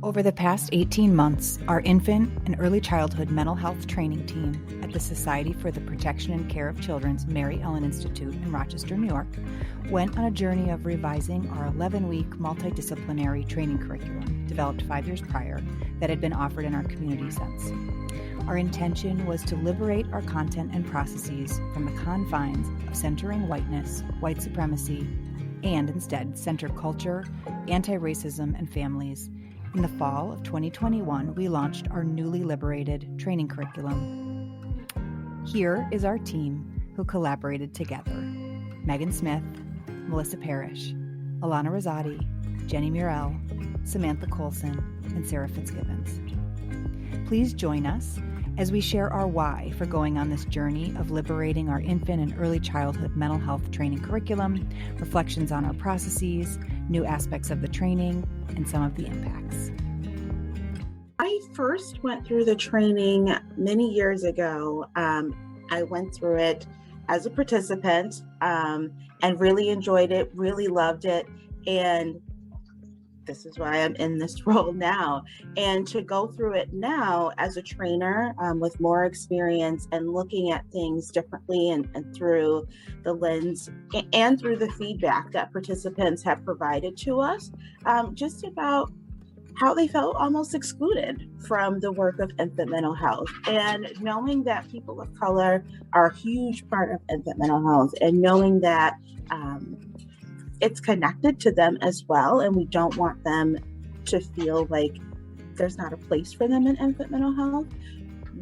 Over the past 18 months, our infant and early childhood mental health training team at the Society for the Protection and Care of Children's Mary Ellen Institute in Rochester, New York, went on a journey of revising our 11-week multidisciplinary training curriculum developed 5 years prior that had been offered in our community since. Our intention was to liberate our content and processes from the confines of centering whiteness, white supremacy, and instead center culture, anti-racism, and families. In the fall of 2021, we launched our newly liberated training curriculum. Here is our team who collaborated together: Megan Smith, Melissa Parrish, Alana Rosati, Jenny Murrell, Samantha Colson, and Sarah Fitzgibbons. Please join us as we share our why for going on this journey of liberating our infant and early childhood mental health training curriculum, reflections on our processes, new aspects of the training, and some of the impacts. I first went through the training many years ago. I went through it as a participant and really enjoyed it, really loved it. And this is why I'm in this role now. And to go through it now as a trainer with more experience and looking at things differently and through the lens and through the feedback that participants have provided to us, just about how they felt almost excluded from the work of infant mental health. And knowing that people of color are a huge part of infant mental health, and knowing that it's connected to them as well, and we don't want them to feel like there's not a place for them in infant mental health,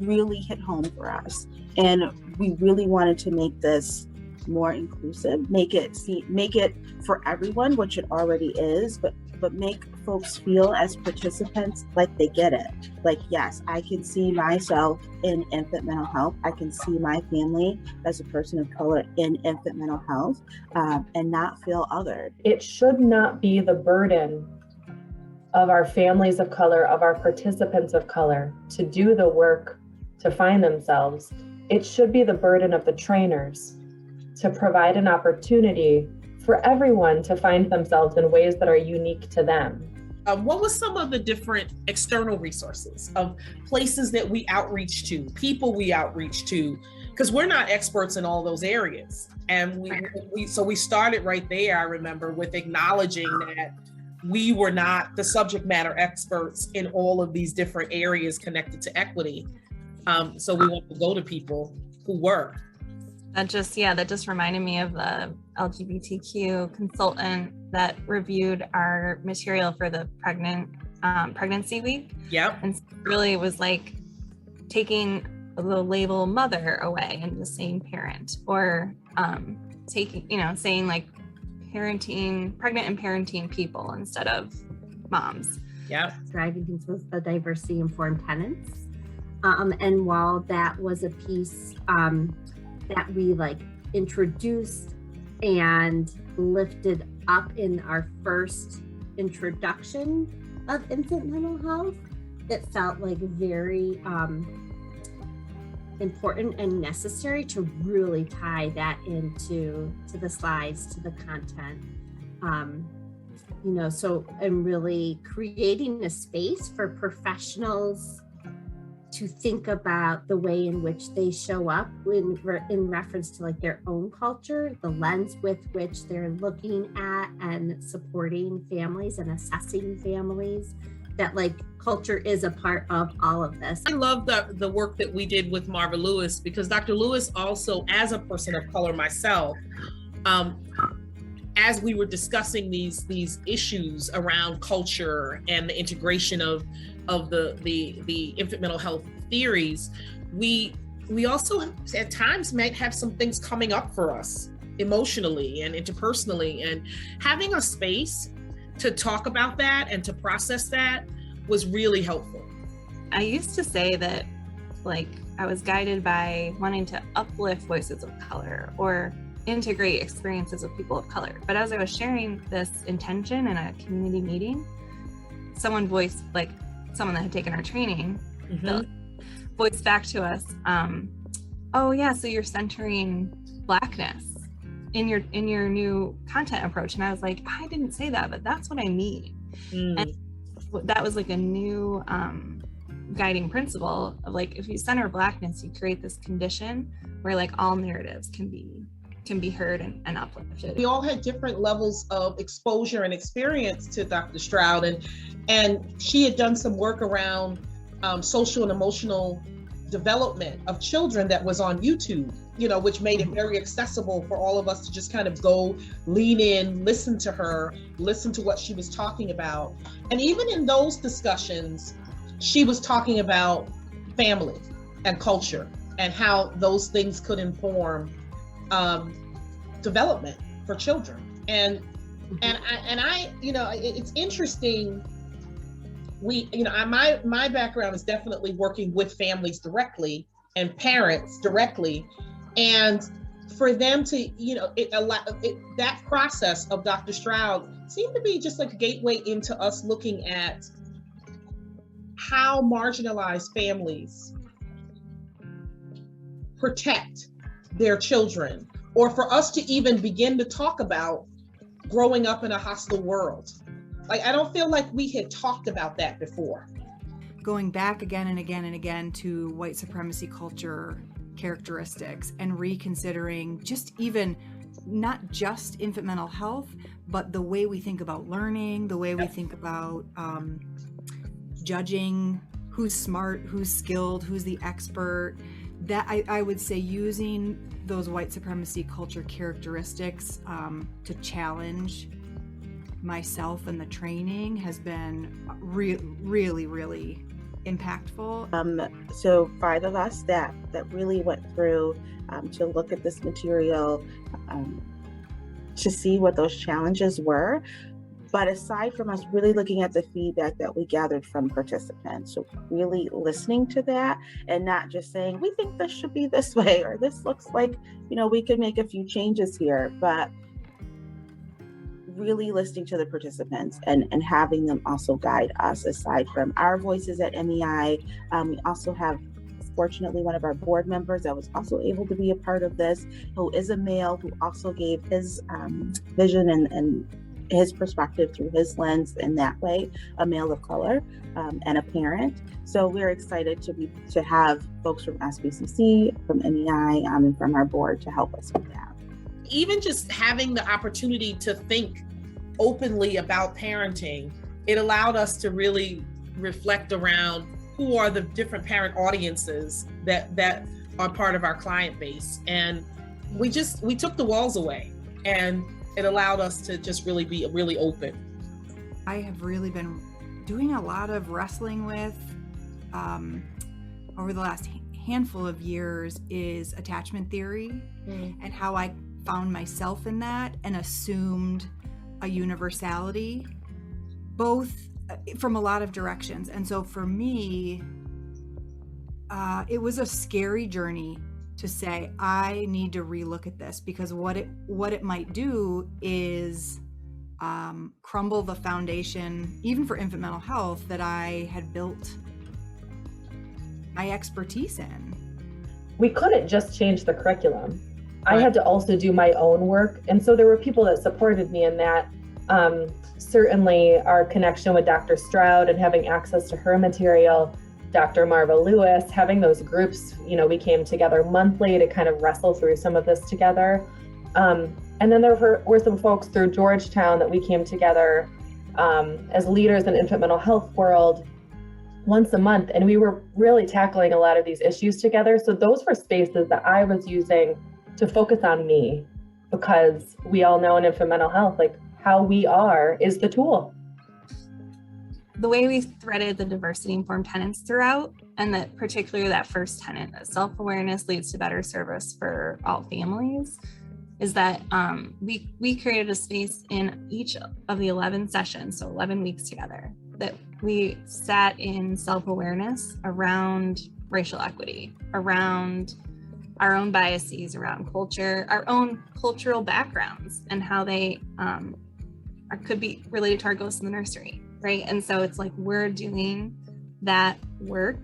really hit home for us. And we really wanted to make this more inclusive, make it for everyone, which it already is, but make folks feel as participants like they get it. Like, yes, I can see myself in infant mental health. I can see my family as a person of color in infant mental health, and not feel othered. It should not be the burden of our families of color, of our participants of color, to do the work to find themselves. It should be the burden of the trainers to provide an opportunity for everyone to find themselves in ways that are unique to them. What was some of the different external resources of places that we outreach to, people we outreach to? Because we're not experts in all those areas. And we started right there, I remember, with acknowledging that we were not the subject matter experts in all of these different areas connected to equity. So we want to go to people who were. That just reminded me of the LGBTQ consultant that reviewed our material for the pregnancy week. Yep. And really was like taking the label mother away and just saying parent, or saying like pregnant and parenting people instead of moms. Yeah. Driving things with the Diversity Informed Tenets. And while that was a piece that we introduced and lifted up in our first introduction of infant mental health, it felt like very important and necessary to really tie that into the slides, to the content. So I'm really creating a space for professionals to think about the way in which they show up in reference to their own culture, the lens with which they're looking at and supporting families and assessing families, that culture is a part of all of this. I love the work that we did with Marva Lewis, because Dr. Lewis also, as a person of color myself, as we were discussing these issues around culture and the integration of the infant mental health theories, we also at times might have some things coming up for us emotionally and interpersonally, and having a space to talk about that and to process that was really helpful. I used to say that I was guided by wanting to uplift voices of color or integrate experiences of people of color. But as I was sharing this intention in a community meeting, someone voiced, someone that had taken our training, voiced back to us, oh yeah, so you're centering Blackness in your new content approach. And I was like, I didn't say that, but that's what I mean. And that was like a new guiding principle of like, if you center Blackness, you create this condition where like all narratives can be heard and uplifted. We all had different levels of exposure and experience to Dr. Stroud, and she had done some work around social and emotional development of children that was on YouTube, which made it very accessible for all of us to just kind of go lean in, listen to her, listen to what she was talking about. And even in those discussions, she was talking about family and culture and how those things could inform development for children. And I, it's interesting. My background is definitely working with families directly and parents directly, and for them to, that process of Dr. Stroud seemed to be just like a gateway into us looking at how marginalized families protect their children, or for us to even begin to talk about growing up in a hostile world. Like, I don't feel like we had talked about that before. Going back again and again and again to white supremacy culture characteristics and reconsidering just even not just infant mental health, but the way we think about learning, the way we think about judging who's smart, who's skilled, who's the expert. That I would say using those white supremacy culture characteristics to challenge myself and the training has been really, really impactful. So 5 of us that really went through to look at this material to see what those challenges were. But aside from us really looking at the feedback that we gathered from participants, so really listening to that and not just saying, we think this should be this way, or this looks like, we could make a few changes here, but really listening to the participants and having them also guide us. Aside from our voices at MEI, we also have, fortunately, one of our board members that was also able to be a part of this, who is a male, who also gave his vision and his perspective through his lens in that way, a male of color and a parent. So we're excited to have folks from SBCC, from MEI, and from our board to help us with that. Even just having the opportunity to think openly about parenting, it allowed us to really reflect around who are the different parent audiences that are part of our client base. And we took the walls away, and it allowed us to just really be really open. I have really been doing a lot of wrestling with over the last handful of years is attachment theory and how I found myself in that and assumed a universality, both from a lot of directions. And so for me, it was a scary journey to say, I need to relook at this, because what it might do is crumble the foundation, even for infant mental health, that I had built my expertise in. We couldn't just change the curriculum. I had to also do my own work. And so there were people that supported me in that. Certainly our connection with Dr. Stroud and having access to her material, Dr. Marva Lewis, having those groups, we came together monthly to kind of wrestle through some of this together. And then there were some folks through Georgetown that we came together as leaders in infant mental health world once a month. And we were really tackling a lot of these issues together. So those were spaces that I was using to focus on me, because we all know in infant mental health, like how we are is the tool. The way we threaded the diversity informed tenets throughout, and that particularly that first tenet, that self-awareness leads to better service for all families, is that we created a space in each of the 11 sessions, so 11 weeks together, that we sat in self-awareness around racial equity, around our own biases, around culture, our own cultural backgrounds, and how they could be related to our ghosts in the nursery, right? And so it's like we're doing that work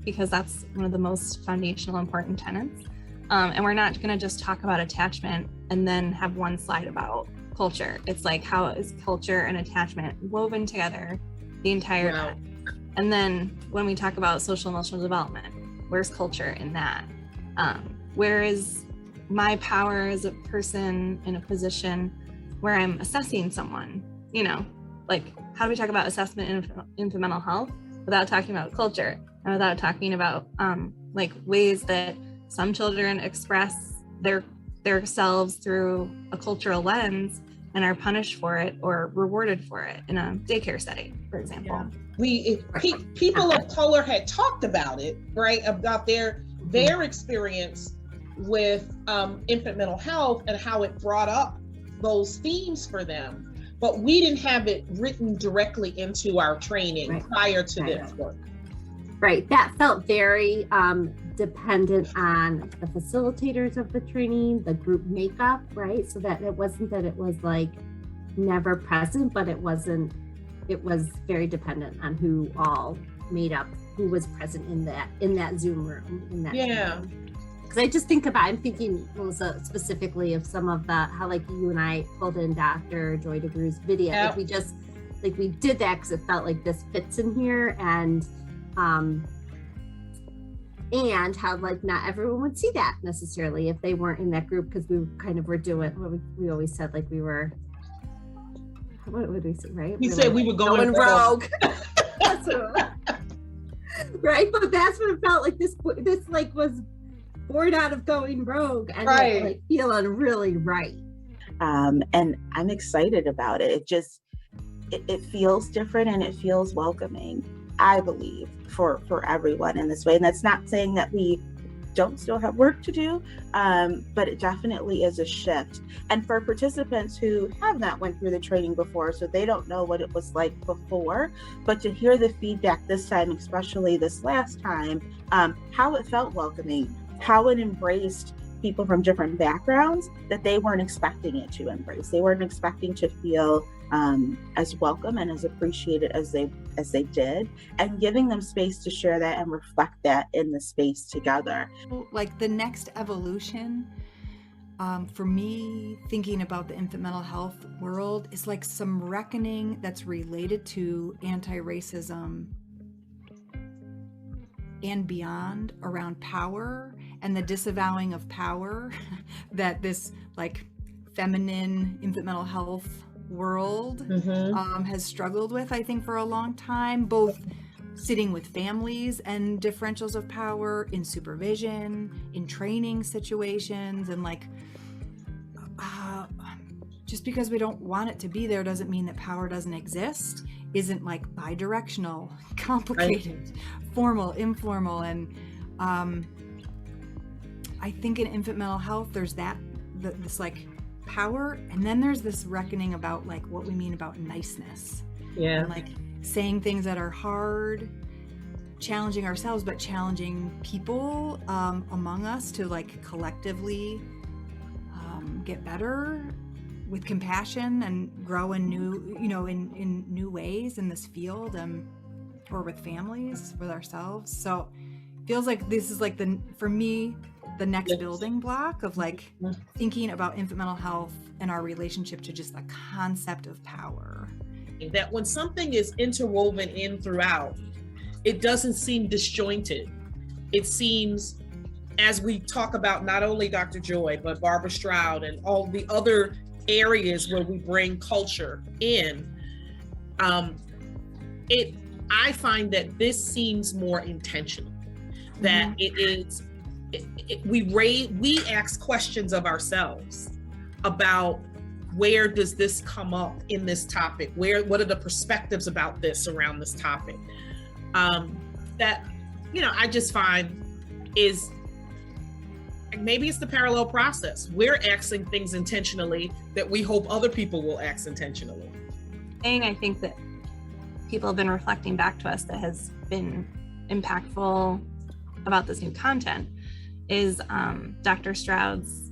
because that's one of the most foundational, important tenets. And we're not going to just talk about attachment and then have one slide about culture. It's like, how is culture and attachment woven together the entire Wow. time. And then when we talk about social emotional development, where's culture in that? Where is my power as a person in a position where I'm assessing someone? You know, like, how do we talk about assessment in infant mental health without talking about culture and without talking about like ways that some children express their selves through a cultural lens and are punished for it or rewarded for it in a daycare setting, for example. People of color had talked about it, right? About their experience with infant mental health and how it brought up those themes for them. But we didn't have it written directly into our training prior to this work. Right. That felt very dependent on the facilitators of the training, the group makeup, right? So that it wasn't that it was like never present, but it was very dependent on who all made up, who was present in that Zoom room. Because I just I'm thinking, Melissa, specifically of some of how like you and I pulled in Dr. Joy DeGrew's video. Yep. We did that because it felt like this fits in here, and how like not everyone would see that necessarily if they weren't in that group, because we kind of were doing what we always said, like we were, what would we say, right? We said we were going rogue. That's right, but that's what it felt like. This like was born out of going rogue and like feeling really right. And I'm excited about it. It feels different and it feels welcoming, I believe, for everyone in this way. And that's not saying that we don't still have work to do, but it definitely is a shift. And for participants who have not went through the training before, so they don't know what it was like before, but to hear the feedback this time, especially this last time, how it felt welcoming, how it embraced people from different backgrounds that they weren't expecting it to embrace. They weren't expecting to feel as welcome and as appreciated as they did, and giving them space to share that and reflect that in the space together. Like the next evolution for me, thinking about the infant mental health world, is like some reckoning that's related to anti-racism and beyond, around power and the disavowing of power that this like feminine infant mental health world has struggled with, I think, for a long time, both sitting with families and differentials of power in supervision, in training situations, and like just because we don't want it to be there doesn't mean that power doesn't exist, isn't like bi-directional, complicated, formal, informal. And I think in infant mental health there's this like power, and then there's this reckoning about like what we mean about niceness, and like saying things that are hard, challenging ourselves, but challenging people among us to like collectively get better with compassion and grow in new, in new ways in this field, or with families, with ourselves. So it feels like this is like for me, the next building block of like thinking about infant mental health and our relationship to just the concept of power. That when something is interwoven in throughout, it doesn't seem disjointed. It seems, as we talk about not only Dr. Joy, but Barbara Stroud and all the other areas where we bring culture in, I find that this seems more intentional, that it is, we ask questions of ourselves about where does this come up in this topic? What are the perspectives about this around this topic? That, I just find is, maybe it's the parallel process. We're asking things intentionally that we hope other people will ask intentionally. I think that people have been reflecting back to us that has been impactful about this new content is Dr. Stroud's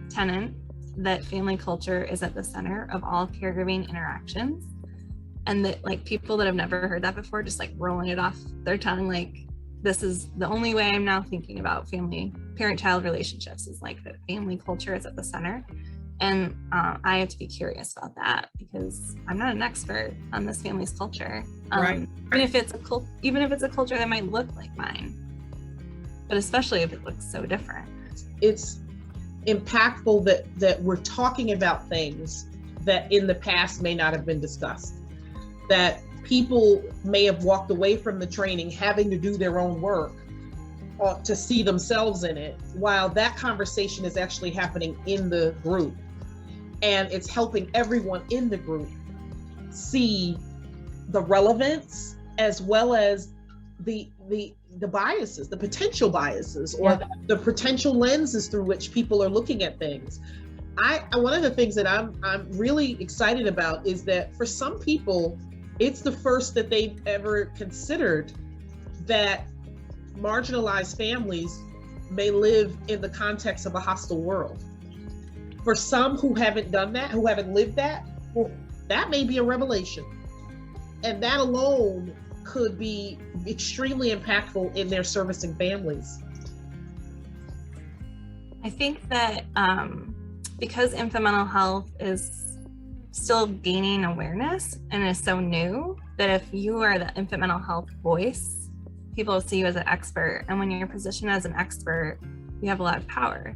tenet that family culture is at the center of all caregiving interactions, and that like people that have never heard that before, just like rolling it off their tongue, like this is the only way I'm now thinking about parent-child relationships, is like that family culture is at the center. And I have to be curious about that because I'm not an expert on this family's culture. Right. Even if it's a culture that might look like mine, but especially if it looks so different. It's impactful that we're talking about things that in the past may not have been discussed, that people may have walked away from the training having to do their own work to see themselves in it, while that conversation is actually happening in the group, and it's helping everyone in the group see the relevance as well as the biases, the potential biases, or the potential lenses through which people are looking at things. One of the things that I'm really excited about is that for some people, it's the first that they've ever considered that marginalized families may live in the context of a hostile world. For some who haven't done that, who haven't lived that, that may be a revelation. And that alone could be extremely impactful in their servicing families. I think that because infant mental health is still gaining awareness and is so new, that if you are the infant mental health voice, people see you as an expert. And when you're positioned as an expert, you have a lot of power,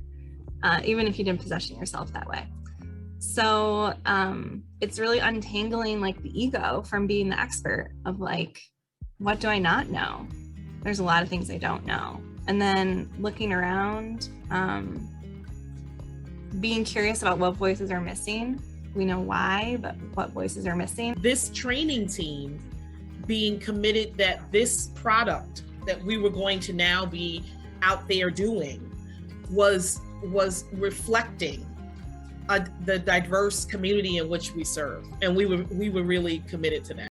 even if you didn't position yourself that way. So it's really untangling like the ego from being the expert of like, what do I not know? There's a lot of things I don't know. And then looking around, being curious about what voices are missing. We know why, but what voices are missing. This training team being committed that this product that we were going to now be out there doing was reflecting the diverse community in which we serve. And we were really committed to that.